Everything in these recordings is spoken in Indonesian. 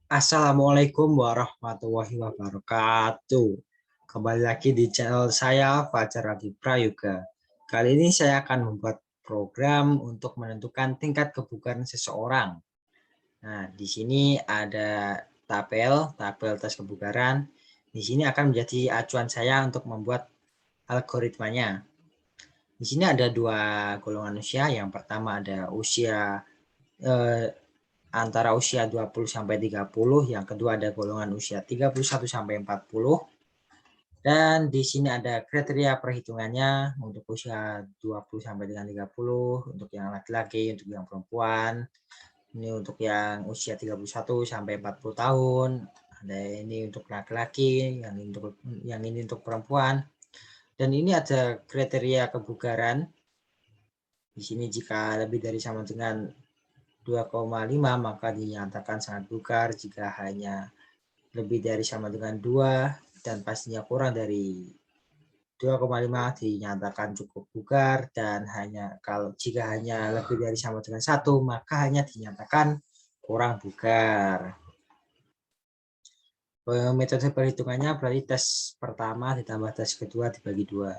Assalamualaikum warahmatullahi wabarakatuh. Kembali lagi di channel saya Fajar Adi Prayoga. Kali ini saya akan membuat program untuk menentukan tingkat kebugaran seseorang. Nah, di sini ada tabel tes kebugaran. Di sini akan menjadi acuan saya untuk membuat algoritmanya. Di sini ada dua golongan usia. Yang pertama ada usia antara usia 20 sampai 30, yang kedua ada golongan usia 31 sampai 40. Dan di sini ada kriteria perhitungannya untuk usia 20 sampai dengan 30 untuk yang laki-laki, untuk yang perempuan. Ini untuk yang usia 31 sampai 40 tahun. Ada ini untuk laki-laki, yang ini untuk perempuan. Dan ini ada kriteria kebugaran. Di sini jika lebih dari sama dengan 2,5 maka dinyatakan sangat bugar. Jika hanya lebih dari sama dengan 2 dan pastinya kurang dari 2,5 dinyatakan cukup bugar, dan jika hanya lebih dari sama dengan 1 maka hanya dinyatakan kurang bugar. Metode perhitungannya berarti tes pertama ditambah tes kedua dibagi 2.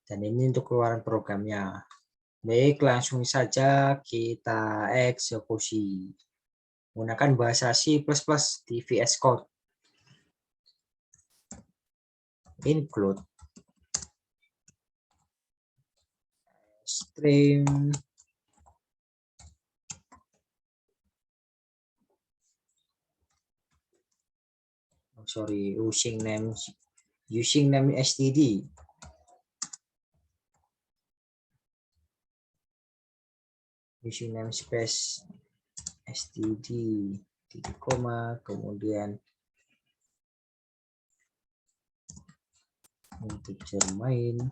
Dan ini untuk keluaran programnya. Baik, langsung saja kita eksekusi menggunakan bahasa C++ di VS Code. Include stream using name std using namespace std titik koma, kemudian untuk main,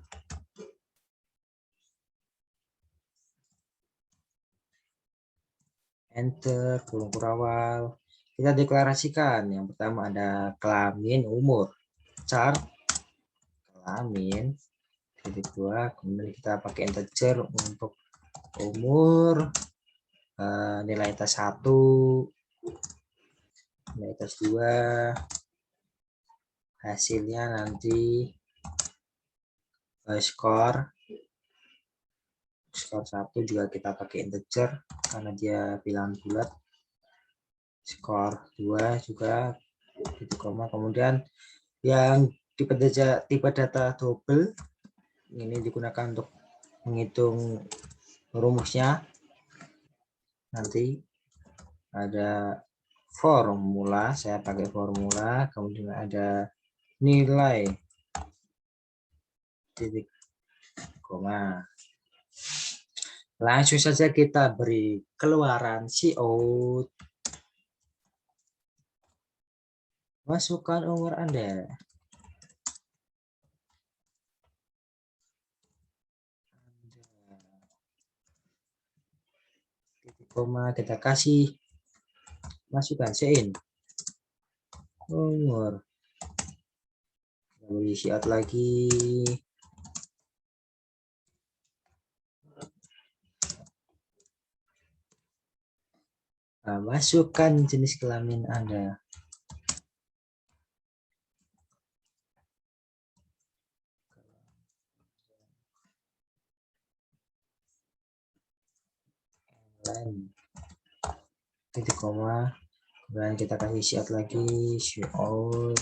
enter, kurung awal. Kita deklarasikan. Yang pertama ada kelamin, umur, char kelamin, titik 2, kemudian kita pakai integer untuk umur, nilai tes 1, nilai tes 2, hasilnya nanti skor 1 juga kita pakai integer karena dia bilangan bulat, skor 2 juga titik koma. Kemudian yang tipe data double ini digunakan untuk menghitung rumusnya. Nanti ada formula, saya pakai formula, kemudian ada nilai titik koma. Langsung saja kita beri keluaran cout. Masukkan umur Anda. Titik koma, kita kasih masukkan sein umur. Lalu isi out lagi. Nah, masukkan jenis kelamin Anda. Titik koma, dan kita kasih isi out lagi, isi out,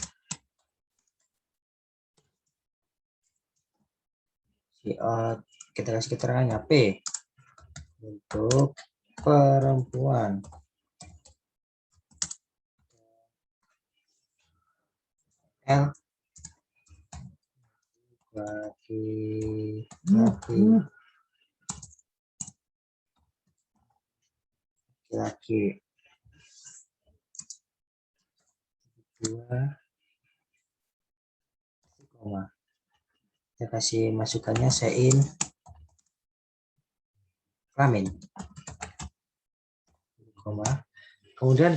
kita kasih keterangannya P untuk perempuan, L laki-laki, 2, koma. Kita kasih masukannya sein kelamin, koma. Kemudian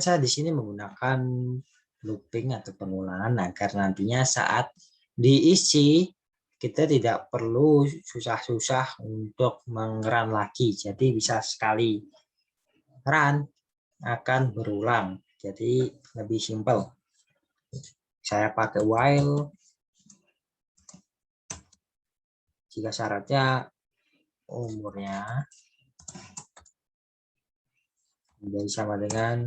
saya di sini menggunakan looping atau pengulangan agar nantinya saat diisi kita tidak perlu susah-susah untuk mengeran lagi, jadi bisa sekali run akan berulang. Jadi lebih simpel. Saya pakai while jika syaratnya umurnya menjadi sama dengan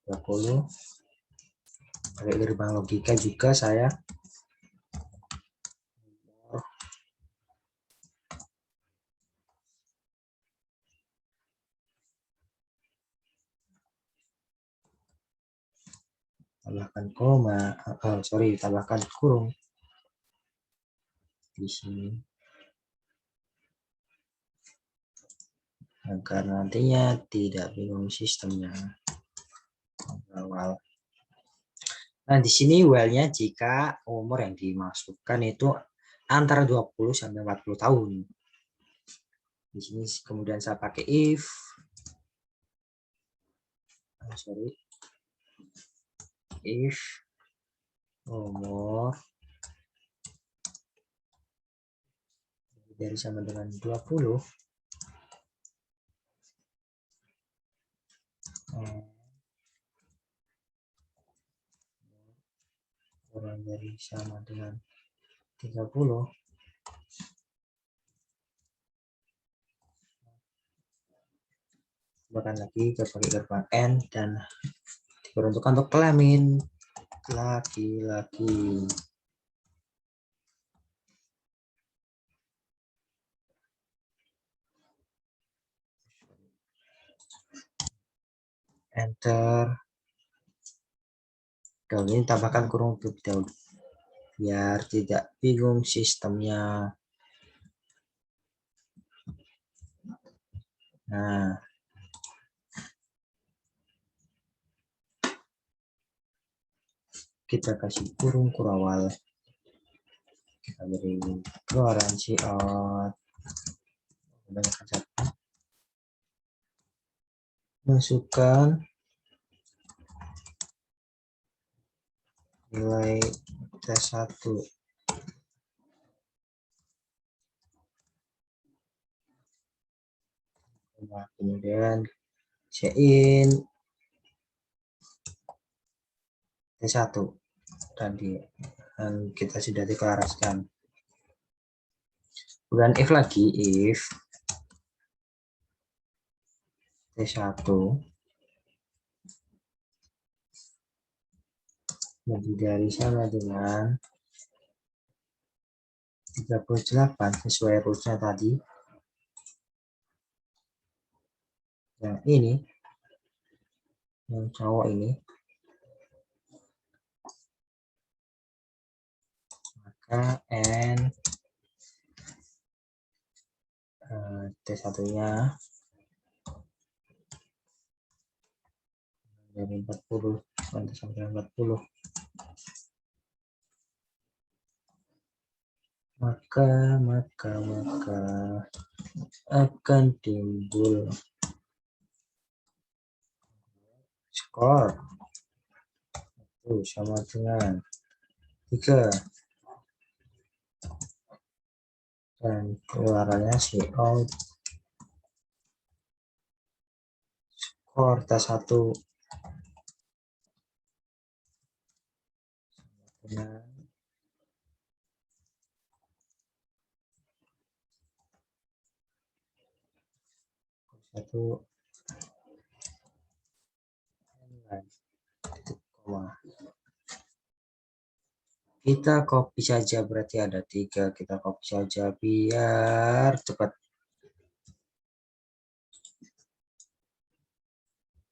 20. Pakai gerbang logika juga saya. Tambahkan koma, tambahkan kurung di sini agar nantinya tidak bingung sistemnya awal. Nah, di sini while-nya jika umur yang dimasukkan itu antara 20 sampai 40 tahun. Di sini kemudian saya pakai if umur dari sama dengan 20 kurang dari sama dengan 30, bahkan lagi ke pakai gerbang N dan diperuntukkan untuk kelamin laki-laki. Enter. Kalau ini tambahkan kurung tutup dahulu biar tidak bingung sistemnya. Nah, kita kasih kurung kurawal, kita beri garansi out, masukkan nilai T1. Nah, kemudian check-in T1 tadi dan kita sudah deklarasikan. Kemudian if lagi, if T1 lebih dari sama dengan 38 sesuai rulesnya tadi. Yang ini, yang cowok ini, maka N T1-nya dari 40 sampai 40. Maka akan timbul skor itu sama dengan 3 dan keluarannya si out skor T1 dengan satu kita copy saja, berarti ada 3, kita copy saja biar cepat.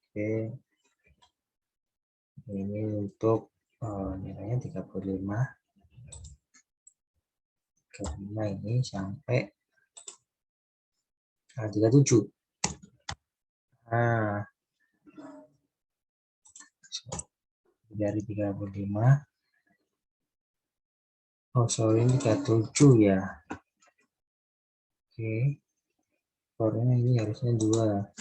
Oke, ini untuk nilainya 35 ini sampai 37. Nah, dari 35, sorry, ini 37 ya. Oke, skornya ini harusnya 2.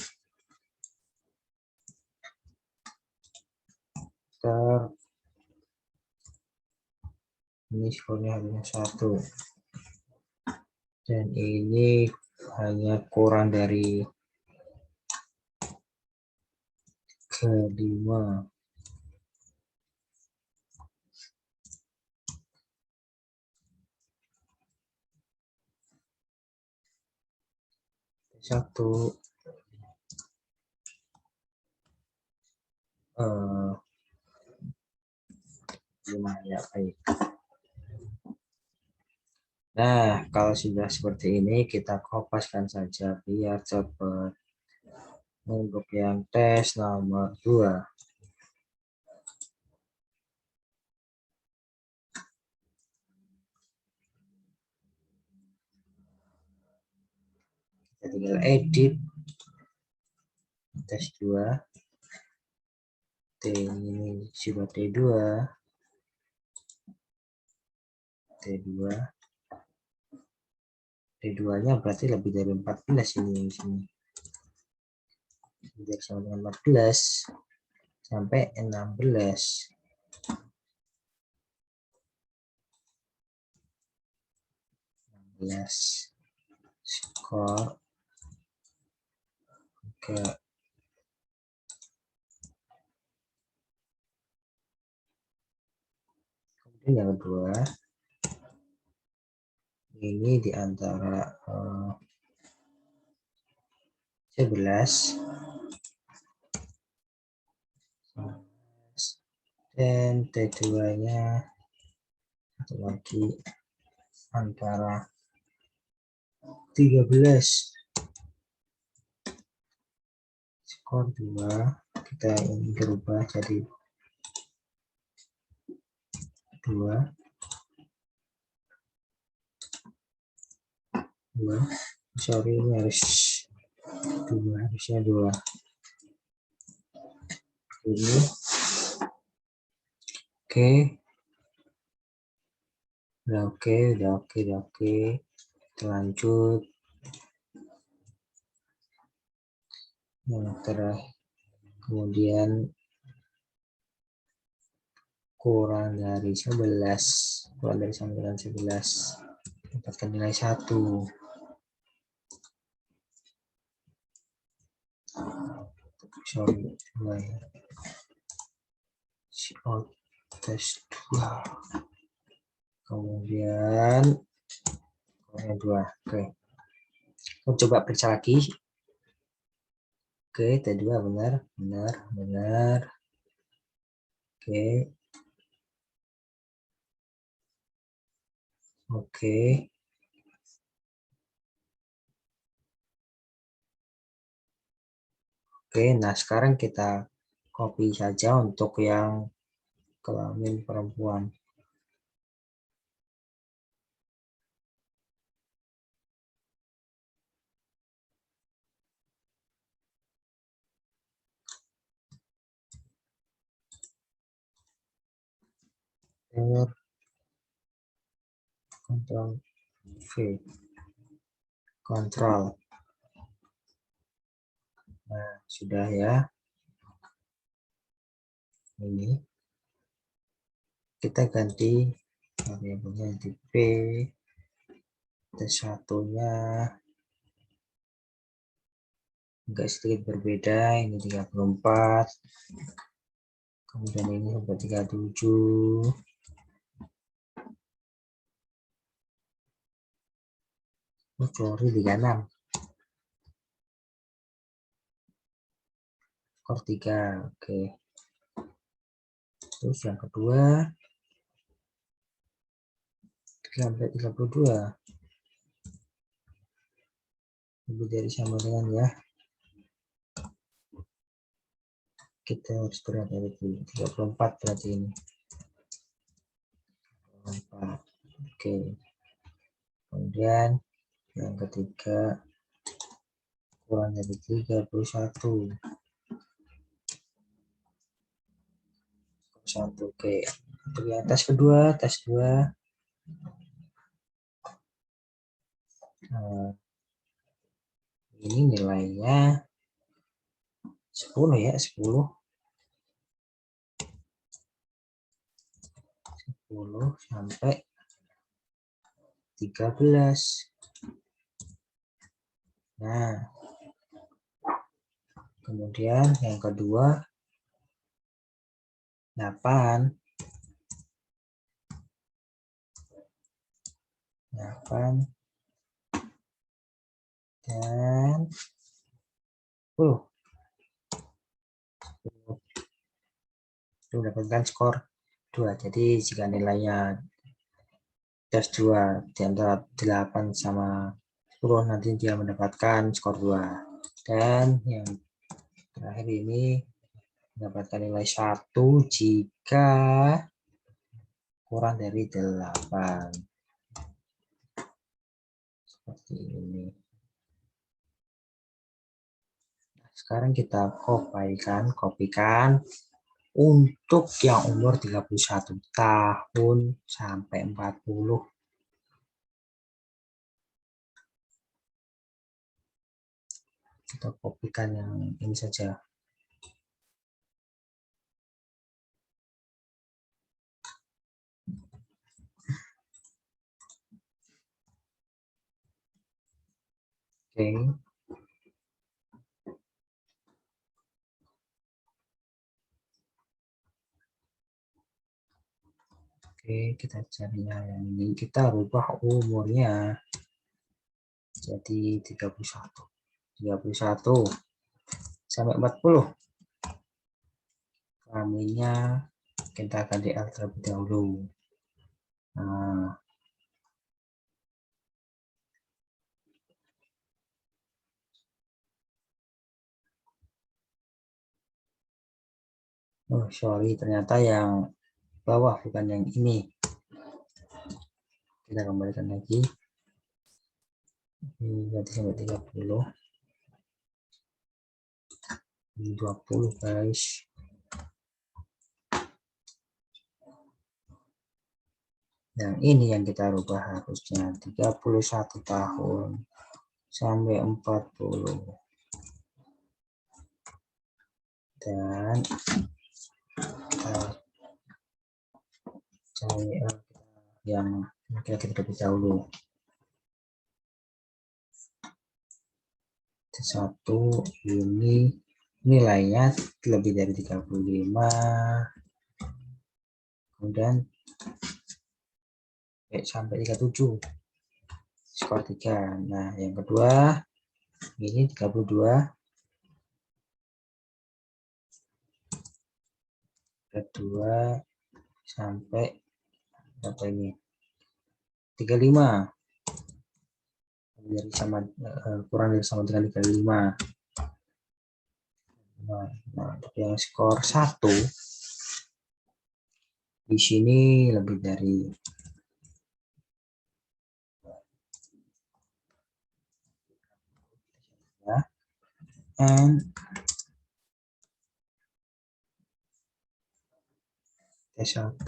Ini skornya harusnya 1 dan ini hanya kurang dari kelima. Satu. Lima ya, baik. Nah, kalau sudah seperti ini kita kopaskan saja biar cepat. Untuk yang tes nomor 2. Kita tinggal edit tes 2. T ini sudah T2. T2. T2-nya berarti lebih dari 14 ini di sini. Dari sama dengan 14 sampai 16. Skor. Oke. Kemudian yang kedua, ini di antara 11 dan T2-nya satu lagi antara 13. Skor 2 kita ini berubah jadi 2. Sorry, ini harus 2, harusnya 2. Ini oke. Udah oke. Kita lanjut. Yang terakhir, kemudian kurang dari 11, kurang dari sama dengan 11, dapatkan nilai 1. Sorry, 2 ya. Tes 2. Kemudian kurangnya 2. Oke. Kita coba periksa lagi. Oke, T2 benar. Oke. Oke, nah sekarang kita copy saja untuk yang kelamin perempuan. Ctrl V, Ctrl. Nah, sudah ya. Ini kita ganti variabelnya di P. T1-nya agak sedikit berbeda, ini 34. Kemudian ini sampai 37. Oh, sorry, 36. Skor 3. Oke. Terus yang kedua sampai 32. Lebih dari sama dengan ya. Kita harus berhati-hati. 34 berarti ini. 34. Oke. Kemudian yang ketiga kurang dari 31. Oke. Untuk yang tes kedua, tes 2. Ini nilainya 10 ya, 10 sampai 13. Nah, kemudian yang kedua 8, 8, dan 10. Itu mendapatkan skor 2. Jadi jika nilainya tes 2 di antara 8 sama 10, nanti dia mendapatkan skor 2. Dan yang terakhir ini mendapatkan nilai 1 jika kurang dari 8. Seperti ini. Nah, sekarang kita kopikan untuk yang umur 31 tahun sampai 40. Kita kopikan yang ini saja. Oke. Oke, kita cari yang ini. Kita rubah umurnya jadi 31. 31 sampai 40. Kelaminnya kita akan di terlebih dahulu. Nah, oh sorry, ternyata yang bawah bukan yang ini. Kita kembalikan lagi. Ini berarti sampai 30. 20 guys. Yang ini yang kita rubah harusnya 31 tahun sampai 40. Dan kita cari yang kita terlebih dahulu. 1 ini nilainya lebih dari 35. Kemudian sampai 37. Skor 3. Nah, yang kedua ini 32. Kedua sampai berapa ini? 35. Dari sama kurang dari sama dengan 35. Nah, untuk yang skor 1 di sini lebih dari ya. And T1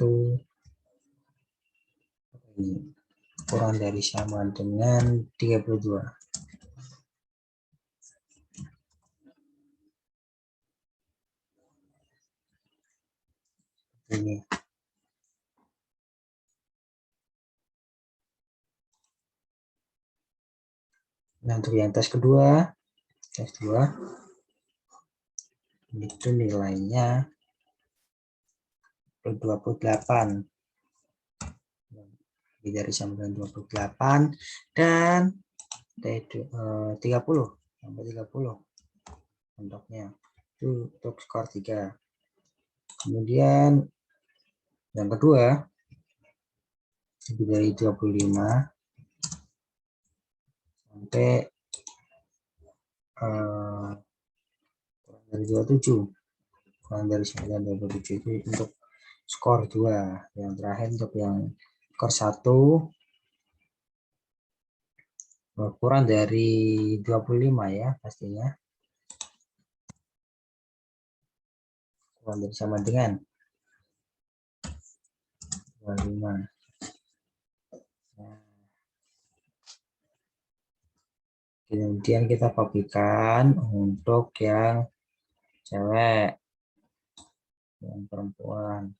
ini kurang dari sama dengan 32. Ini. Nah, untuk yang tes kedua, itu nilainya 28. Lebih dari sama dengan 28 dan 30 sampai 30 bentuknya. Itu untuk skor 3. Kemudian yang kedua lebih dari 25 sampai kurang dari 27. Kurang dari 27 itu untuk skor 2. Yang terakhir untuk yang skor 1 kurang dari 25 ya pastinya. Kurang dari sama dengan 25. Nah, kemudian kita kopikan untuk yang cewek, yang perempuan.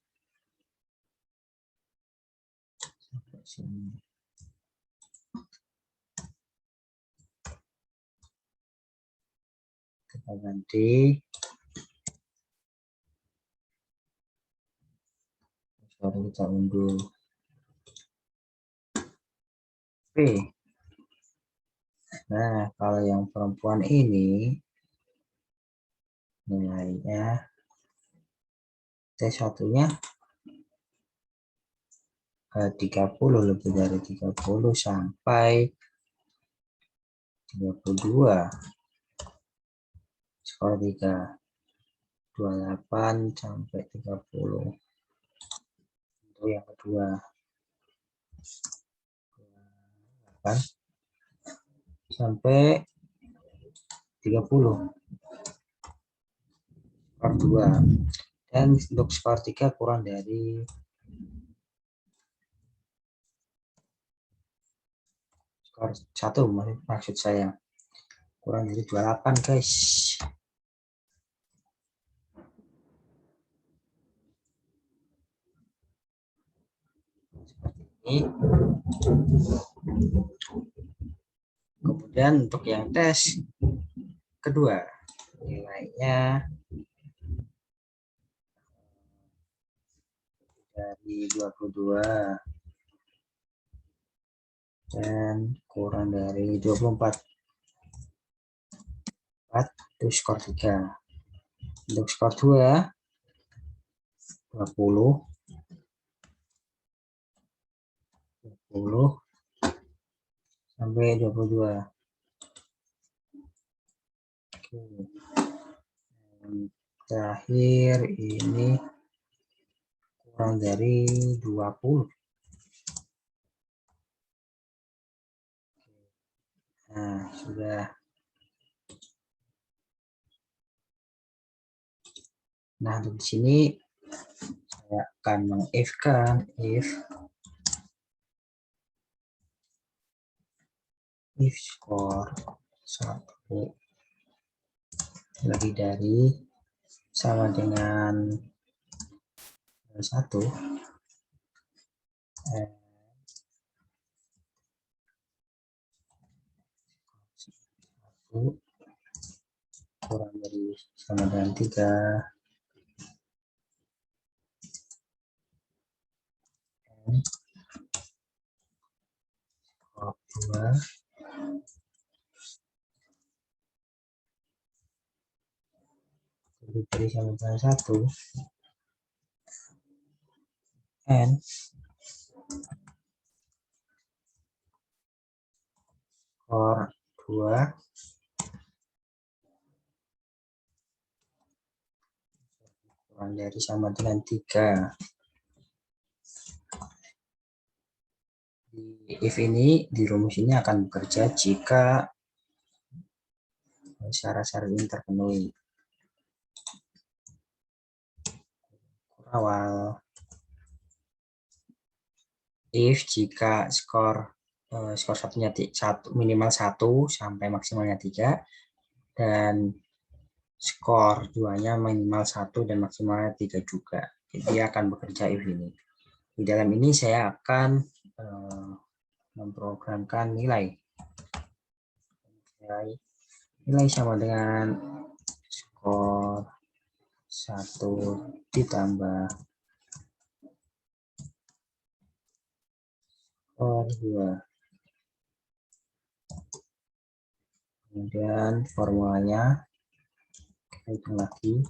Sampai sini. Kita ganti Baru kita unduh P. Nah, kalau yang perempuan ini nilainya T1-nya 30, lebih dari 30 sampai 32. Skor 3. 28 sampai 30. Untuk yang kedua. 28 sampai 30. Skor 2. Dan untuk skor 3 kurang dari skor 1, maksud saya. Kurang dari 28, guys. Seperti ini. Kemudian untuk yang tes kedua, nilainya dari 22 dan kurang dari 24. 4 itu skor 3. Untuk skor 2 20 sampai 22. Oke. Dan terakhir ini kurang dari 20. Nah, sudah. Nah, di sini saya akan meng-if-kan if skor 1 lebih dari sama dengan 1 kurang dari sama dengan 3 skor 2 lebih dari sama dengan 1 and skor 2 kurang dari sama dengan 3. Di if ini, di rumus ini akan bekerja jika syarat-syarat ini terpenuhi. Awal if jika skor satunya minimal 1 sampai maksimalnya 3 dan skor 2-nya minimal 1 dan maksimalnya 3 juga. Jadi dia akan bekerja if ini. Di dalam ini saya akan memprogramkan nilai sama dengan skor 1 ditambah skor 2. Kemudian formulanya kita hitung lagi.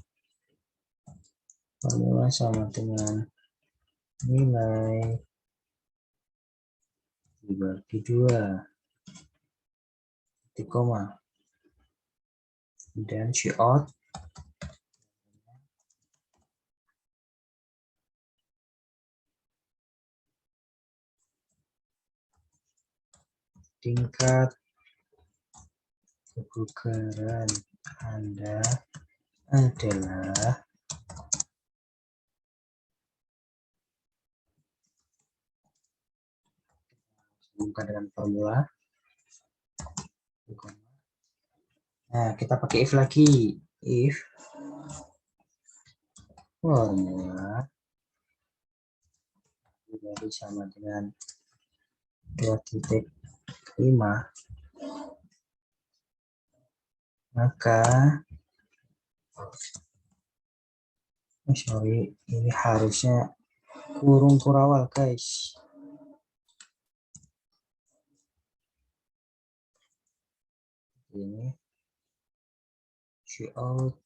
Formula sama dengan nilai dibagi 2 titik koma. Kemudian cout tingkat kebugaran Anda adalah bukan dengan formula. Nah, kita pakai if lagi. If formula jadi sama dengan 2.5, maka ini harusnya kurung kurawal guys. Ini out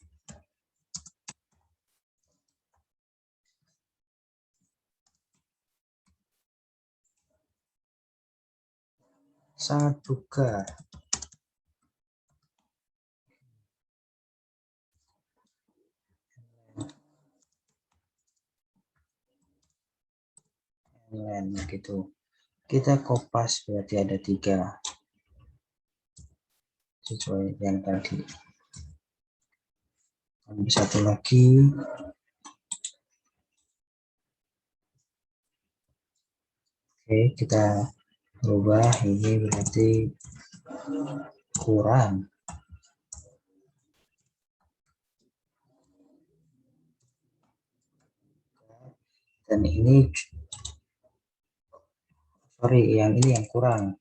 sangat buka. Gitu. Kita kopas berarti ada 3 sesuai yang tadi. Satu lagi. Oke, kita rubah ini berarti kurang. Dan ini sorry, yang ini yang kurang.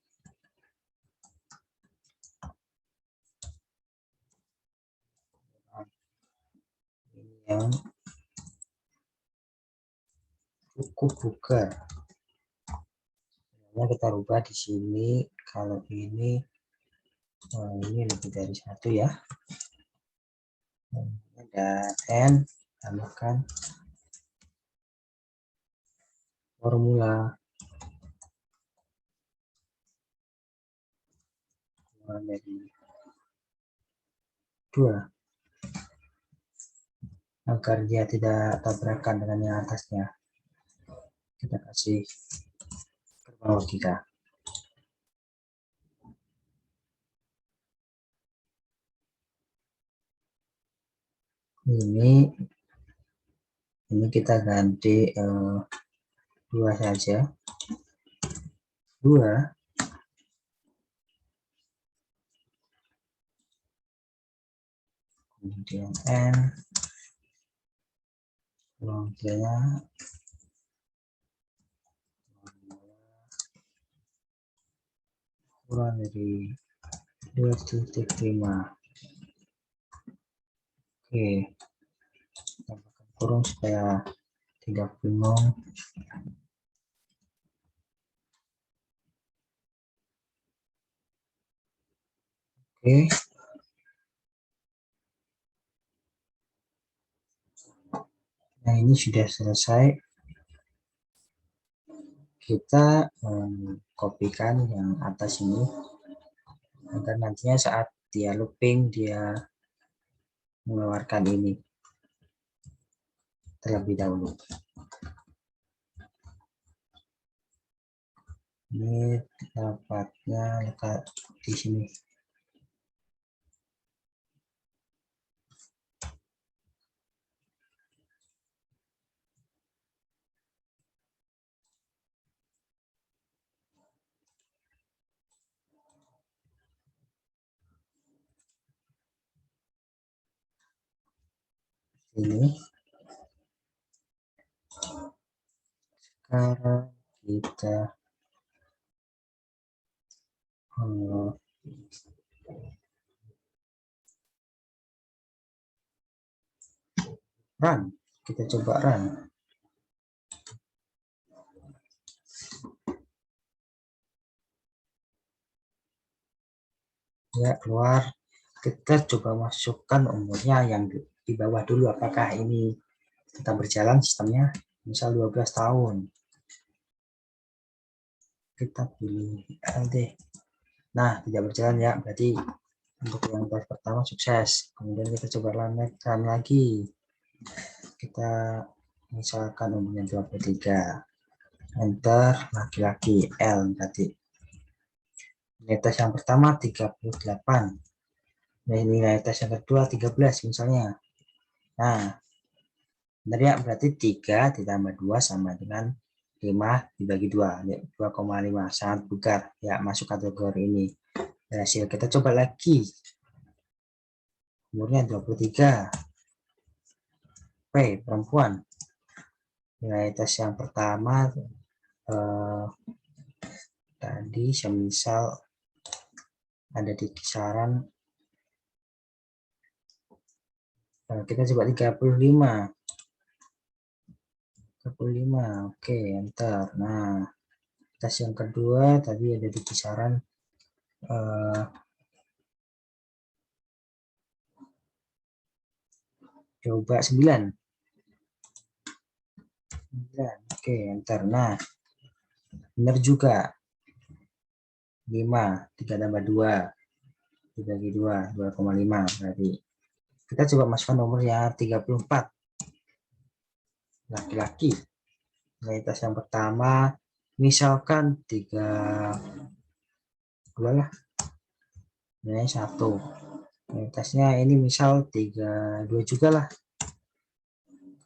Ini yang cukup buka. Nah, kita rubah di sini. Kalau ini lebih dari 1 ya. Ada N, tambahkan formula dari 2 agar dia tidak tabrakan dengan yang atasnya. Kita kasih gerbang logika. Ini kita ganti 2 saja. 2 kemudian N logikanya kurang dari 2.5. Oke, tambahkan kurung supaya tidak bingung. Oke, nah ini sudah selesai. Kita kopikan yang atas ini agar nantinya saat dia looping dia mengeluarkan ini terlebih dahulu. Ini dapatnya letak di sini. Ini sekarang kita run. Kita coba run. Ya, keluar. Kita coba masukkan umurnya yang di bawah dulu. Apakah ini tetap berjalan sistemnya? Misal 12 tahun. Kita pilih LD. Nah, tidak berjalan ya. Berarti untuk yang tes pertama sukses. Kemudian kita coba run lagi. Kita misalkan umurnya 23. Enter laki-laki L berarti. Nilai tes yang pertama 38. Nilai tes yang kedua 13 misalnya. Nah, benar ya, berarti 3 ditambah 2 sama dengan 5 dibagi 2, 2,5. Sangat bugar ya, masuk kategori ini. Hasil kita coba lagi. Umurnya 23. P, perempuan. Nilai tes yang pertama tadi semisal ada di kisaran kita coba 35. 35. Oke, enter. Nah, tes yang kedua tadi ada di kisaran coba 9. Oke, enter. Nah, benar juga. 5, 3 tambah 2. Dibagi 2, 2,5 berarti. Kita coba masukkan nomor yang 34. Laki-laki. Tes yang pertama, misalkan 3, lah. Ini 1. Tesnya ini misal 32 juga lah.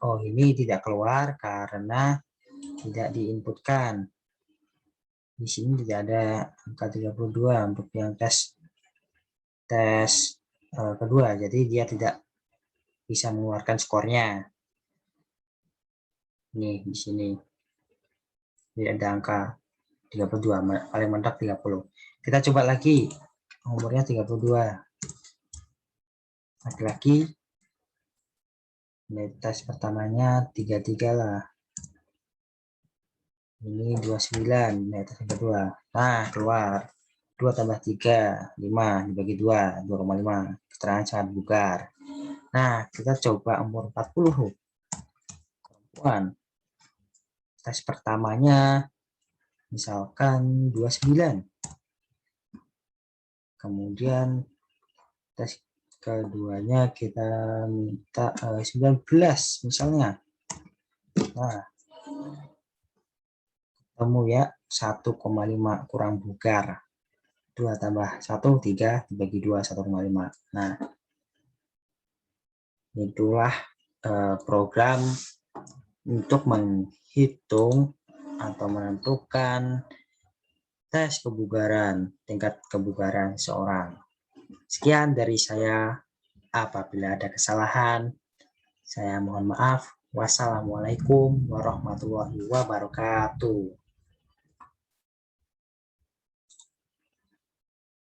Oh, ini tidak keluar karena tidak diinputkan. Di sini tidak ada angka 32 untuk yang tes kedua, jadi dia tidak bisa mengeluarkan skornya. Nih di sini tidak ada angka 32, paling mentok 30. Kita coba lagi nomornya 32. Laki-laki. Tes pertamanya 33 lah. Ini 29, tes yang kedua. Nah, keluar. 2 tambah 3, 5, dibagi 2, 2,5. Keterangan sangat bugar. Nah, kita coba umur 40. Perempuan. Tes pertamanya misalkan 29. Kemudian tes keduanya kita minta 19 misalnya. Nah, ketemu ya 1,5 kurang bugar. 2 tambah 1, 3, dibagi 2, 1,5. Nah, itulah program untuk menghitung atau menentukan tes kebugaran, tingkat kebugaran seorang. Sekian dari saya. Apabila ada kesalahan, saya mohon maaf. Wassalamualaikum warahmatullahi wabarakatuh.